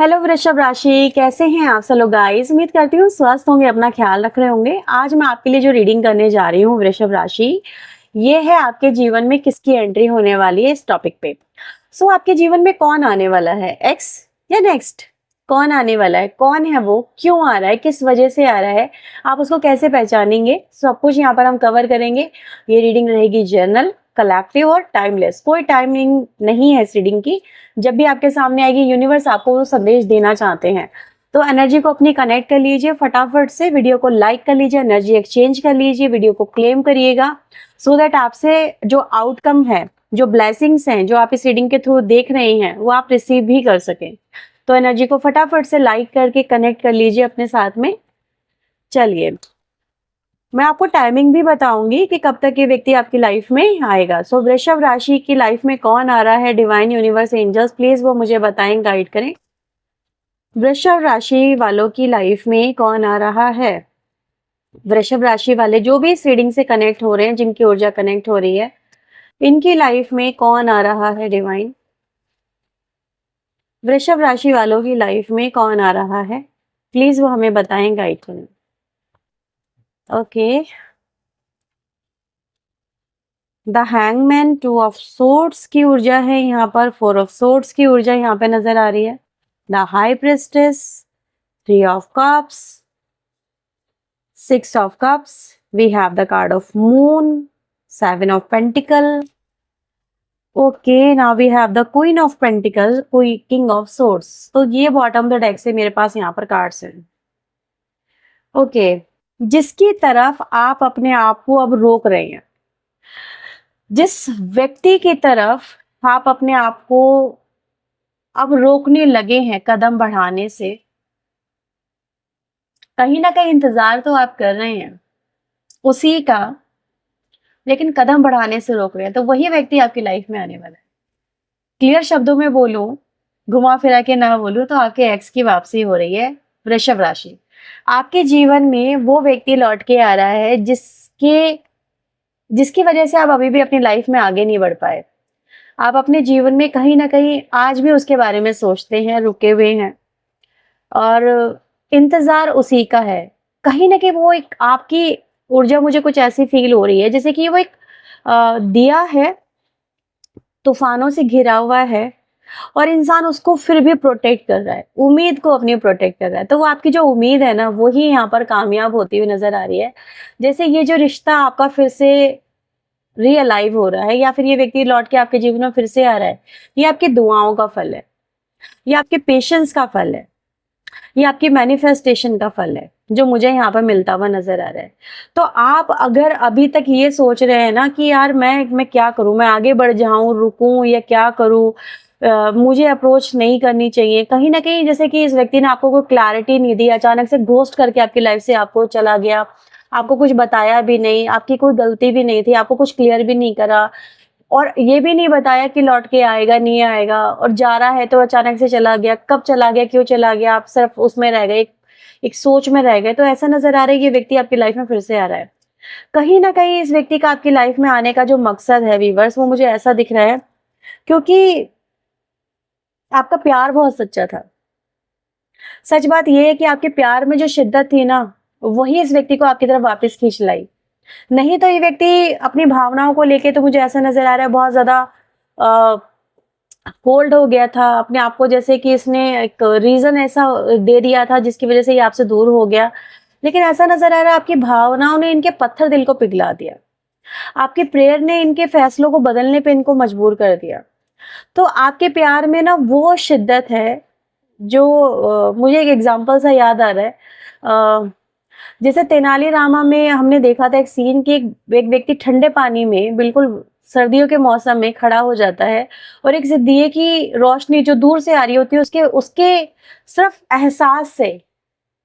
Hello वृषभ राशि, कैसे हैं आप सब लोग गाइस। उम्मीद करती हूँ स्वस्थ होंगे, अपना ख्याल रख रहे होंगे। आज मैं आपके लिए जो रीडिंग करने जा रही हूँ वृषभ राशि, ये है आपके जीवन में किसकी एंट्री होने वाली है इस टॉपिक पे। आपके जीवन में कौन आने वाला है, एक्स या नेक्स्ट? कौन आने वाला है, कौन है वो, क्यों आ रहा है, किस वजह से आ रहा है, आप उसको कैसे पहचानेंगे, सब कुछ यहाँ पर हम कवर करेंगे। ये रीडिंग रहेगी जर्नल, कलेक्टिव और टाइमलेस। कोई टाइमिंग नहीं है इस रीडिंग की। जब भी आपके सामने आएगी, यूनिवर्स आपको वो संदेश देना चाहते हैं। तो एनर्जी को अपनी कनेक्ट कर लीजिए, फटाफट से वीडियो को लाइक कर लीजिए, एनर्जी एक्सचेंज कर लीजिए, वीडियो को क्लेम करिएगा सो दैट आपसे जो आउटकम है, जो ब्लेसिंग्स हैं, जो आप इस रीडिंग के थ्रू देख रहे हैं, वो आप रिसीव भी कर सकें। तो एनर्जी को फटाफट से लाइक करके कनेक्ट कर लीजिए अपने साथ में। चलिए, मैं आपको टाइमिंग भी बताऊंगी कि कब तक ये व्यक्ति आपकी लाइफ में आएगा। वृषभ राशि की लाइफ में कौन आ रहा है, डिवाइन यूनिवर्स एंजल्स प्लीज वो मुझे बताएं, गाइड करें। वृषभ राशि वालों की लाइफ में कौन आ रहा है? वृषभ राशि वाले जो भी इस रीडिंग से कनेक्ट हो रहे हैं, जिनकी ऊर्जा कनेक्ट हो रही है, इनकी लाइफ में कौन आ रहा है डिवाइन? वृषभ राशि वालों की लाइफ में कौन आ रहा है, प्लीज वो हमें बताएं, गाइड करें। Okay, the hangman, 2 of swords की ऊर्जा है यहाँ पर, 4 ऑफ सोर्ड्स की ऊर्जा यहाँ पे नजर आ रही है, the high priestess, 3 of cups, 6 of cups, we have the card of moon, 7 of pentacle. Okay, now we have the queen of pentacle, कोई किंग ऑफ सोर्ड्स। तो ये बॉटम द डेक से मेरे पास यहाँ पर कार्ड्स हैं। ओके, जिसकी तरफ आप अपने आप को अब रोक रहे हैं, जिस व्यक्ति की तरफ आप अपने आप को अब रोकने लगे हैं कदम बढ़ाने से, कहीं ना कहीं इंतजार तो आप कर रहे हैं उसी का, लेकिन कदम बढ़ाने से रोक रहे हैं, तो वही व्यक्ति आपकी लाइफ में आने वाला है। क्लियर शब्दों में बोलूं, घुमा फिरा के ना बोलूं, तो आपके एक्स की वापसी हो रही है वृषभ राशि। आपके जीवन में वो व्यक्ति लौट के आ रहा है जिसकी वजह से आप अभी भी अपनी लाइफ में आगे नहीं बढ़ पाए। आप अपने जीवन में कहीं ना कहीं आज भी उसके बारे में सोचते हैं, रुके हुए हैं और इंतजार उसी का है। कहीं ना कहीं वो एक आपकी ऊर्जा मुझे कुछ ऐसी फील हो रही है जैसे कि वो एक दिया है, तूफानों से घिरा हुआ है और इंसान उसको फिर भी प्रोटेक्ट कर रहा है, उम्मीद को अपनी प्रोटेक्ट कर रहा है। तो वो आपकी जो उम्मीद है ना, वही यहाँ पर कामयाब होती हुई नजर आ रही है। जैसे ये जो रिश्ता आपका फिर से रियलाइव हो रहा है, या फिर ये व्यक्ति लौट के आपके जीवन में फिर से आ रहा है, ये आपकी दुआओं का फल है, ये आपके पेशेंस का फल है, ये आपकी मैनिफेस्टेशन का फल है, जो मुझे यहाँ पर मिलता हुआ नजर आ रहा है। तो आप अगर अभी तक ये सोच रहे हैं ना कि यार मैं क्या करूं, मैं आगे बढ़ जाऊं, रुकूं या क्या करूं, मुझे अप्रोच नहीं करनी चाहिए, कहीं ना कहीं जैसे कि इस व्यक्ति ने आपको कोई क्लैरिटी नहीं दी, अचानक से घोस्ट करके आपकी लाइफ से आपको चला गया, आपको कुछ बताया भी नहीं, आपकी कोई गलती भी नहीं थी, आपको कुछ क्लियर भी नहीं करा, और ये भी नहीं बताया कि लौट के आएगा नहीं आएगा, और जा रहा है तो अचानक से चला गया, कब चला गया, क्यों चला गया, आप सिर्फ उसमें रह गए, एक सोच में रह गए। तो ऐसा नजर आ रहा है कि ये व्यक्ति आपकी लाइफ में फिर से आ रहा है। कहीं ना कहीं इस व्यक्ति का आपकी लाइफ में आने का जो मकसद है वीवर्स, वो मुझे ऐसा दिख रहा है क्योंकि आपका प्यार बहुत सच्चा था। सच बात यह है कि आपके प्यार में जो शिद्दत थी ना, वही इस व्यक्ति को आपकी तरफ वापस खींच लाई। नहीं तो ये व्यक्ति अपनी भावनाओं को लेके, तो मुझे ऐसा नजर आ रहा है, बहुत ज्यादा कोल्ड हो गया था अपने आप को, जैसे कि इसने एक रीजन ऐसा दे दिया था जिसकी वजह से ये आपसे दूर हो गया। लेकिन ऐसा नजर आ रहा है आपकी भावनाओं ने इनके पत्थर दिल को पिघला दिया, आपके प्रेयर ने इनके फैसलों को बदलने पे इनको मजबूर कर दिया। तो आपके प्यार में ना वो शिद्दत है जो मुझे एक एग्जाम्पल सा याद आ रहा है। जैसे तेनालीरामा में हमने देखा था एक सीन कि एक व्यक्ति ठंडे पानी में बिल्कुल सर्दियों के मौसम में खड़ा हो जाता है, और एक दिए की रोशनी जो दूर से आ रही होती है, उसके उसके सिर्फ एहसास से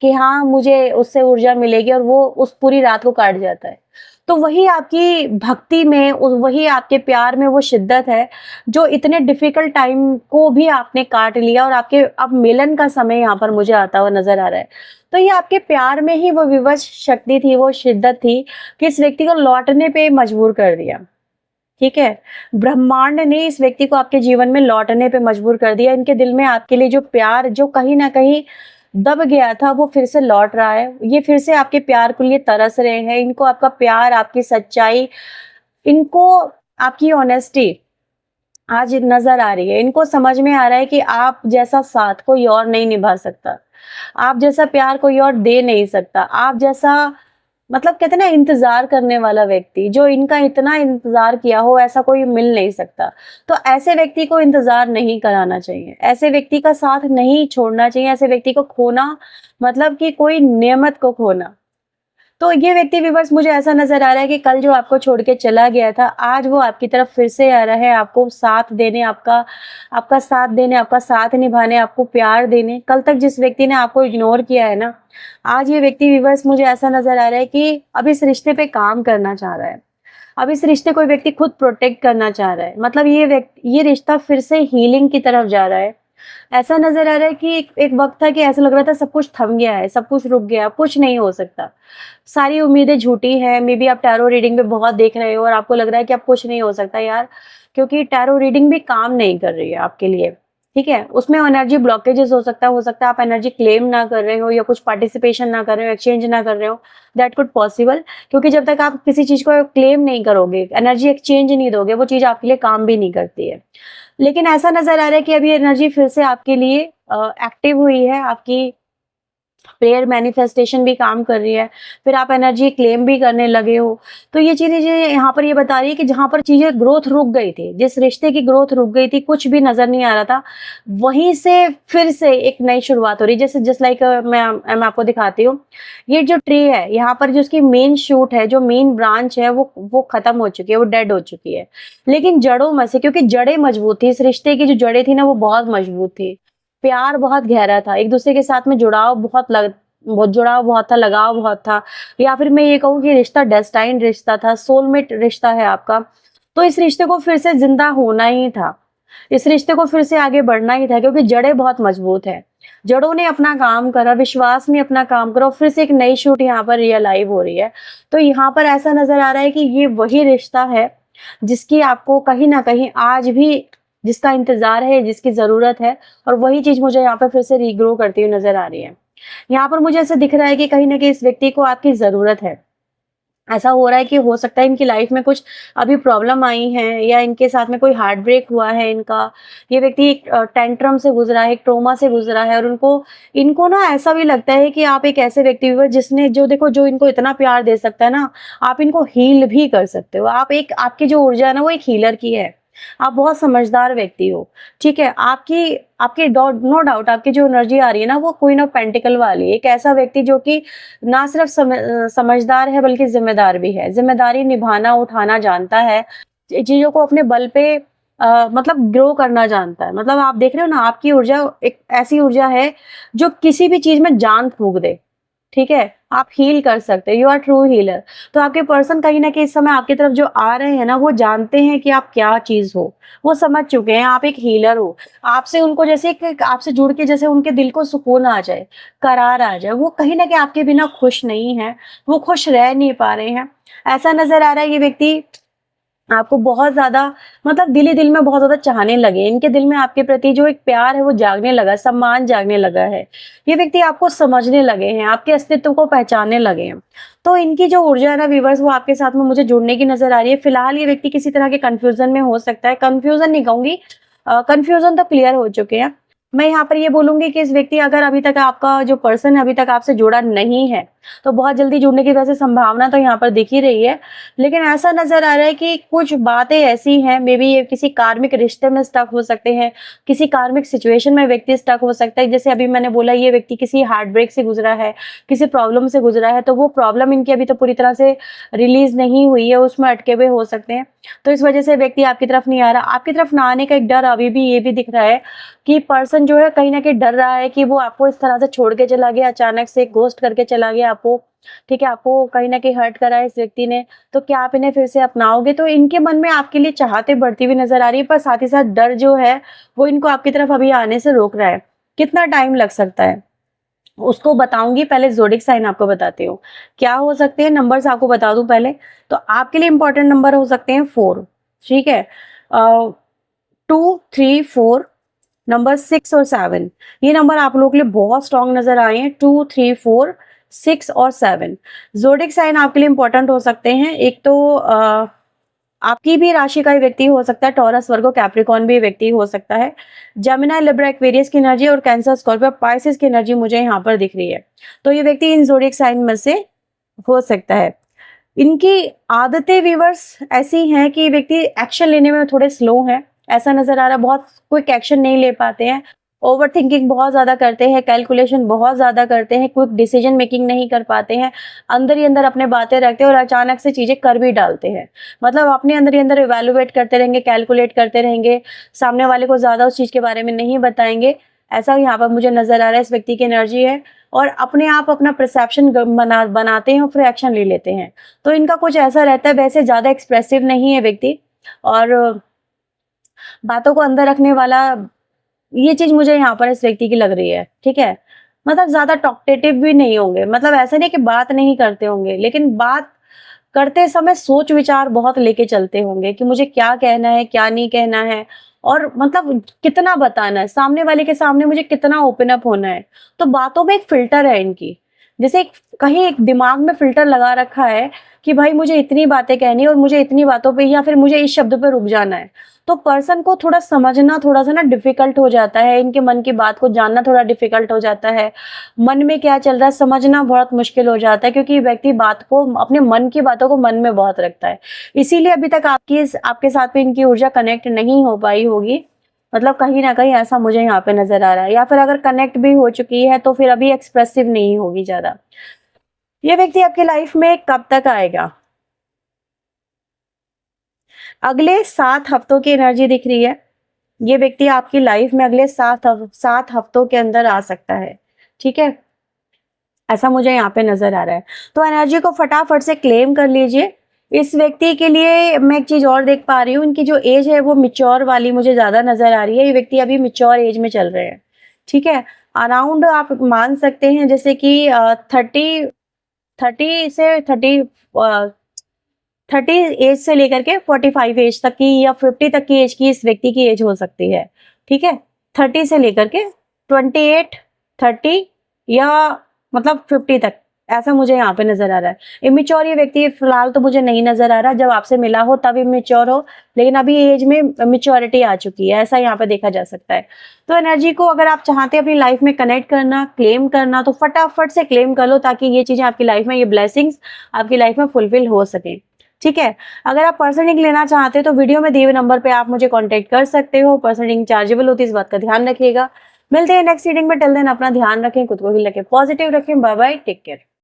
कि हाँ मुझे उससे ऊर्जा मिलेगी, और वो उस पूरी रात को काट जाता है। तो वही आपकी भक्ति में, वही आपके प्यार में वो शिद्दत है जो इतने डिफिकल्ट टाइम को भी आपने काट लिया, और आपके अब मिलन का समय यहाँ पर मुझे आता हुआ नजर आ रहा है। तो ये आपके प्यार में ही वो विवश शक्ति थी, वो शिद्दत थी कि इस व्यक्ति को लौटने पे मजबूर कर दिया। ठीक है? ब्रह्मांड ने इस व्यक्ति को आपके जीवन में लौटने पे मजबूर कर दिया। इनके दिल में आपके लिए जो प्यार जो कहीं न कहीं दब गया था, वो फिर से लौट रहा है। ये फिर से आपके प्यार के लिए तरस रहे हैं। इनको आपका प्यार, आपकी सच्चाई, इनको आपकी ऑनेस्टी आज नज़र आ रही है। इनको समझ में आ रहा है कि आप जैसा साथ कोई और नहीं निभा सकता। आप जैसा प्यार कोई और दे नहीं सकता। आप जैसा मतलब कहते हैं ना इंतज़ार करने वाला व्यक्ति, जो इनका इतना इंतज़ार किया हो ऐसा कोई मिल नहीं सकता। तो ऐसे व्यक्ति को इंतज़ार नहीं कराना चाहिए। ऐसे व्यक्ति का साथ नहीं छोड़ना चाहिए। ऐसे व्यक्ति को खोना मतलब कि कोई नेमत को खोना। तो ये व्यक्ति व्यूअर्स मुझे ऐसा नज़र आ रहा है कि कल जो आपको छोड़ के चला गया था, आज वो आपकी तरफ फिर से आ रहा है, आपको साथ देने, आपका आपका साथ देने, आपका साथ निभाने, आपको प्यार देने। कल तक जिस व्यक्ति ने आपको इग्नोर किया है ना, आज ये व्यक्ति व्यूअर्स मुझे ऐसा नज़र आ रहा है कि अब इस रिश्ते पे काम करना चाह रहा है। अब इस रिश्ते को व्यक्ति खुद प्रोटेक्ट करना चाह रहा है। मतलब ये रिश्ता फिर से हीलिंग की तरफ जा रहा है। ऐसा नज़र आ रहा है कि एक वक़्त था कि ऐसा लग रहा था सब कुछ थम गया है, सब कुछ रुक गया, अब कुछ नहीं हो सकता। सारी उम्मीदें झूठी हैं, मे बी आप टैरो रीडिंग में बहुत देख रहे हो और आपको लग रहा है कि अब कुछ नहीं हो सकता यार, क्योंकि टैरो रीडिंग भी काम नहीं कर रही है आपके लिए, ठीक है? उसमें एनर्जी ब्लॉकेजेस हो सकता है आप एनर्जी क्लेम ना कर रहे हो या कुछ पार्टिसिपेशन ना कर रहे हो, एक्सचेंज ना कर रहे हो, दैट कुड पॉसिबल। क्योंकि जब तक आप किसी चीज़ को क्लेम नहीं करोगे, एनर्जी एक्सचेंज नहीं दोगे, वो चीज़ आपके लिए काम भी नहीं करती है। लेकिन ऐसा नज़र आ रहा है कि अभी एनर्जी फिर से आपके लिए एक्टिव हुई है, आपकी प्रेयर मैनिफेस्टेशन भी काम कर रही है, फिर आप एनर्जी क्लेम भी करने लगे हो। तो ये चीज़ें यहाँ पर ये बता रही है कि जहाँ पर चीज़ें ग्रोथ रुक गई थी, जिस रिश्ते की ग्रोथ रुक गई थी, कुछ भी नज़र नहीं आ रहा था, वहीं से फिर से एक नई शुरुआत हो रही है। जैसे जस्ट लाइक मैं आपको दिखाती हूँ, ये जो ट्री है, यहाँ पर जो उसकी मेन शूट है, जो मेन ब्रांच है, वो खत्म हो चुकी है, वो डेड हो चुकी है। लेकिन जड़ों में से, क्योंकि जड़ें मजबूत थी, इस रिश्ते की जो जड़ें थी ना, वो बहुत मजबूत थी। प्यार बहुत गहरा था, एक दूसरे के साथ में जुड़ाव बहुत था, लगाव बहुत था, या फिर मैं ये कहूँ कि रिश्ता डेस्टाइन्ड रिश्ता था, सोलमेट रिश्ता है आपका। तो इस रिश्ते को फिर से जिंदा होना ही था, इस रिश्ते को फिर से आगे बढ़ना ही था, क्योंकि जड़ें बहुत मजबूत है। जड़ों ने अपना काम करा, विश्वास ने अपना काम करा और फिर से एक नई शूट यहाँ पर रियलाइव हो रही है। तो यहाँ पर ऐसा नजर आ रहा है कि ये वही रिश्ता है जिसकी आपको कहीं ना कहीं आज भी जिसका इंतजार है, जिसकी जरूरत है, और वही चीज मुझे यहाँ पर फिर से रीग्रो करती हुई नजर आ रही है। यहाँ पर मुझे ऐसा दिख रहा है कि कहीं ना कहीं इस व्यक्ति को आपकी जरूरत है। ऐसा हो रहा है कि हो सकता है इनकी लाइफ में कुछ अभी प्रॉब्लम आई है, या इनके साथ में कोई हार्ट ब्रेक हुआ है इनका। ये व्यक्ति एक टेंट्रम से गुजरा है, एक ट्रोमा से गुजरा है, और उनको इनको ना ऐसा भी लगता है कि आप एक ऐसे व्यक्ति हो जिसने जो देखो जो इनको इतना प्यार दे सकता है ना, आप इनको हील भी कर सकते हो। आप एक आपकी जो ऊर्जा है ना, वो एक हीलर की है। आप बहुत समझदार व्यक्ति हो, ठीक है? आपकी आपकी नो डाउट आपकी जो एनर्जी आ रही है ना, वो क्वीन ऑफ पेंटिकल वाली, एक ऐसा व्यक्ति जो कि ना सिर्फ समझदार है बल्कि जिम्मेदार भी है। जिम्मेदारी निभाना उठाना जानता है, चीजों को अपने बल पे मतलब ग्रो करना जानता है। मतलब आप देख रहे हो ना, आपकी ऊर्जा एक ऐसी ऊर्जा है जो किसी भी चीज में जान फूंक दे, ठीक है? आप हील कर सकते हो, यू आर ट्रू हीलर। तो आपके पर्सन कहीं ना कहीं इस समय आपकी तरफ जो आ रहे हैं ना, वो जानते हैं कि आप क्या चीज हो, वो समझ चुके हैं आप एक हीलर हो। आपसे उनको जैसे आपसे जुड़ के जैसे उनके दिल को सुकून आ जाए, करार आ जाए। वो कहीं ना कहीं आपके बिना खुश नहीं है, वो खुश रह नहीं पा रहे हैं। ऐसा नजर आ रहा है ये व्यक्ति आपको बहुत ज़्यादा मतलब दिल ही दिल में बहुत ज़्यादा चाहने लगे। इनके दिल में आपके प्रति जो एक प्यार है वो जागने लगा, सम्मान जागने लगा है। ये व्यक्ति आपको समझने लगे हैं, आपके अस्तित्व को पहचानने लगे हैं। तो इनकी जो ऊर्जा है ना व्यूअर्स, वो आपके साथ में मुझे जुड़ने की नज़र आ रही है। फिलहाल ये व्यक्ति किसी तरह के कन्फ्यूज़न में हो सकता है, कन्फ्यूज़न नहीं कहूँगी, कन्फ्यूज़न तो क्लियर हो चुके हैं। मैं यहाँ पर ये बोलूँगी कि इस व्यक्ति अगर अभी तक आपका जो पर्सन है अभी तक आपसे जुड़ा नहीं है, तो बहुत जल्दी जुड़ने की वैसे संभावना तो यहाँ पर दिख ही रही है। लेकिन ऐसा नज़र आ रहा है कि कुछ बातें ऐसी हैं, मे बी ये किसी कार्मिक रिश्ते में स्टक हो सकते हैं, किसी कार्मिक सिचुएशन में व्यक्ति स्टक हो सकता है। जैसे अभी मैंने बोला, ये व्यक्ति किसी हार्ट ब्रेक से गुजरा है, किसी प्रॉब्लम से गुजरा है, तो वो प्रॉब्लम इनकी अभी तो पूरी तरह से रिलीज नहीं हुई है, उसमें अटके हुए हो सकते हैं। तो इस वजह से व्यक्ति आपकी तरफ नहीं आ रहा। आपकी तरफ ना आने का एक डर अभी भी ये भी दिख रहा है कि पर्सन जो है कहीं ना कहीं डर रहा है कि वो आपको इस तरह से छोड़ के चला गया, अचानक से घोस्ट करके चला गया आपको, ठीक है? आपको कहीं ना कहीं हर्ट करा है इस व्यक्ति ने, तो क्या आप इन्हें फिर से अपनाओगे? तो इनके मन में आपके लिए चाहते बढ़ती हुई नजर आ रही है, पर साथ ही साथ डर जो है वो इनको आपकी तरफ अभी आने से रोक रहा है। कितना टाइम लग सकता है उसको बताऊंगी, पहले ज़ोडिक साइन आपको बताती हूँ क्या हो सकते हैं। नंबर्स आपको बता दूं पहले, तो आपके लिए इंपॉर्टेंट नंबर हो सकते हैं 4, ठीक है। 2, 3, 4, नंबर 6 और 7, ये नंबर आप लोगों के लिए बहुत स्ट्रांग नजर आए हैं। 2, 3, 4, 6 और 7 जोडिक साइन आपके लिए इंपॉर्टेंट हो सकते हैं। एक तो आपकी भी राशि का ही व्यक्ति हो सकता है, टॉरस, वर्गो, कैप्रिकॉर्न भी व्यक्ति हो सकता है। जेमिनी, लिब्रा, एक्वेरियस की एनर्जी और कैंसर, स्कॉर्पियो, पाइसेस की एनर्जी मुझे यहाँ पर दिख रही है। तो ये व्यक्ति इन जोडिक साइन में से हो सकता है। इनकी आदतें व्यूअर्स ऐसी हैं कि व्यक्ति एक्शन लेने में थोड़े स्लो हैं, ऐसा नजर आ रहा है। बहुत क्विक एक्शन नहीं ले पाते हैं, ओवर थिंकिंग बहुत ज्यादा करते हैं, कैलकुलेशन बहुत ज्यादा करते हैं, क्विक डिसीजन मेकिंग नहीं कर पाते हैं, अंदर ही अंदर अपने बातें रखते हैं और अचानक से चीजें कर भी डालते हैं। मतलब अपने अंदर ही अंदर इवेलुएट करते रहेंगे, कैलकुलेट करते रहेंगे, सामने वाले को ज्यादा उस चीज के बारे में नहीं बताएंगे। ऐसा यहाँ पर मुझे नजर आ रहा है, इस व्यक्ति की एनर्जी है। और अपने आप अपना परसेप्शन बनाते हैं और फिर एक्शन ले लेते हैं। तो इनका कुछ ऐसा रहता है, वैसे ज्यादा एक्सप्रेसिव नहीं है व्यक्ति, और बातों को अंदर रखने वाला, ये चीज मुझे यहाँ पर इस व्यक्ति की लग रही है। ठीक है, मतलब ज्यादा टॉकटेटिव भी नहीं होंगे, मतलब ऐसा नहीं कि बात नहीं करते होंगे, लेकिन बात करते समय सोच विचार बहुत लेके चलते होंगे कि मुझे क्या कहना है, क्या नहीं कहना है, और मतलब कितना बताना है सामने वाले के सामने, मुझे कितना ओपन अप होना है। तो बातों में एक फिल्टर है इनकी, जैसे कहीं एक दिमाग में फिल्टर लगा रखा है कि भाई मुझे इतनी बातें कहनी है और मुझे इतनी बातों पे, या फिर मुझे इस शब्द पे रुक जाना है। तो पर्सन को थोड़ा समझना थोड़ा सा ना डिफिकल्ट हो जाता है, इनके मन की बात को जानना थोड़ा डिफिकल्ट हो जाता है, मन में क्या चल रहा है समझना बहुत मुश्किल हो जाता है, क्योंकि व्यक्ति बात को, अपने मन की बातों को मन में बहुत रखता है। इसीलिए अभी तक आपके साथ में इनकी ऊर्जा कनेक्ट नहीं हो पाई होगी। मतलब कहीं ना कहीं ऐसा मुझे यहाँ पे नजर आ रहा है, या फिर अगर कनेक्ट भी हो चुकी है तो फिर अभी एक्सप्रेसिव नहीं होगी ज्यादा। ये व्यक्ति आपकी लाइफ में कब तक आएगा? अगले 7 हफ्तों की एनर्जी दिख रही है। ये व्यक्ति आपकी लाइफ में अगले 7 हफ्तों के अंदर आ सकता है। ठीक है, ऐसा मुझे यहाँ पे नजर आ रहा है। तो एनर्जी को फटाफट से क्लेम कर लीजिए। इस व्यक्ति के लिए मैं एक चीज और देख पा रही हूँ, इनकी जो एज है वो मिच्योर वाली मुझे ज्यादा नजर आ रही है। ये व्यक्ति अभी मिच्योर एज में चल रहे हैं। ठीक है, अराउंड आप मान सकते हैं जैसे कि 30 एज से लेकर के 45 एज तक की, या 50 तक की एज की इस व्यक्ति की एज हो सकती है। ठीक है, 30 से लेकर के 28, 30 या मतलब 50 तक, ऐसा मुझे यहाँ पे नजर आ रहा है। इमेच्योर ये व्यक्ति फिलहाल तो मुझे नहीं नजर आ रहा, जब आपसे मिला हो तब इमेच्योर हो, लेकिन अभी एज में मेच्योरिटी आ चुकी है, ऐसा यहाँ पे देखा जा सकता है। तो एनर्जी को अगर आप चाहते हैं अपनी लाइफ में कनेक्ट करना, क्लेम करना, तो फटाफट से क्लेम कर लो, ताकि ये चीजें आपकी लाइफ में, ये ब्लेसिंग्स आपकी लाइफ में फुलफिल हो सके। ठीक है, अगर आप पर्सनल रीडिंग लेना चाहते हैं तो वीडियो में दिए हुए नंबर पे आप मुझे कांटेक्ट कर सकते हो। पर्सनल रीडिंग चार्जेबल होती है, इस बात का ध्यान रखिएगा। मिलते हैं नेक्स्ट रीडिंग में, टिल देन अपना ध्यान रखें, खुद को भी रखें, पॉजिटिव रखें। Bye bye, take care.